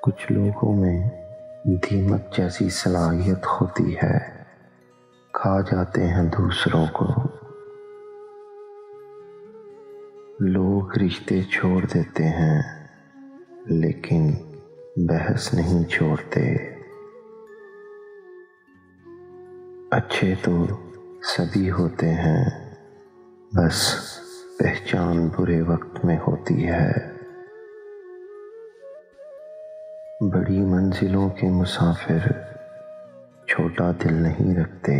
कुछ लोगों में दीमक जैसी सलाहियत होती है, खा जाते हैं दूसरों को। लोग रिश्ते छोड़ देते हैं लेकिन बहस नहीं छोड़ते। अच्छे तो सभी होते हैं, बस पहचान बुरे वक्त में होती है। बड़ी मंजिलों के मुसाफिर छोटा दिल नहीं रखते।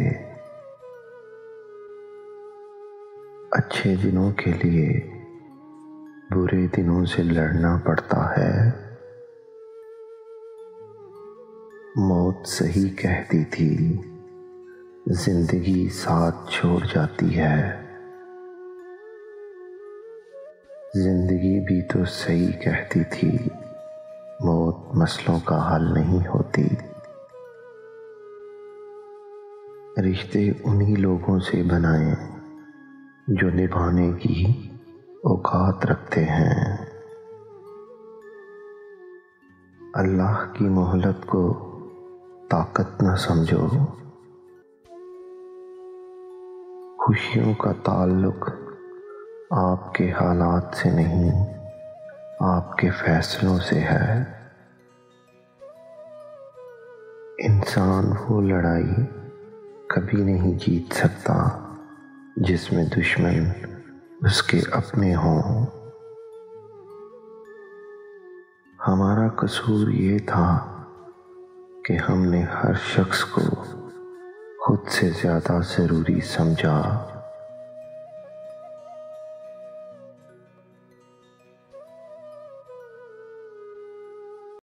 अच्छे दिनों के लिए बुरे दिनों से लड़ना पड़ता है। मौत सही कहती थी, जिंदगी साथ छोड़ जाती है। जिंदगी भी तो सही कहती थी, मौत मसलों का हल नहीं होती। रिश्ते उन्हीं लोगों से बनाएं जो निभाने की औकात रखते हैं। अल्लाह की मोहलत को ताकत न समझो। खुशियों का ताल्लुक आपके हालात से नहीं, आपके फैसलों से है। इंसान वो लड़ाई कभी नहीं जीत सकता जिसमें दुश्मन उसके अपने हों। हमारा कसूर ये था कि हमने हर शख्स को खुद से ज़्यादा ज़रूरी समझा।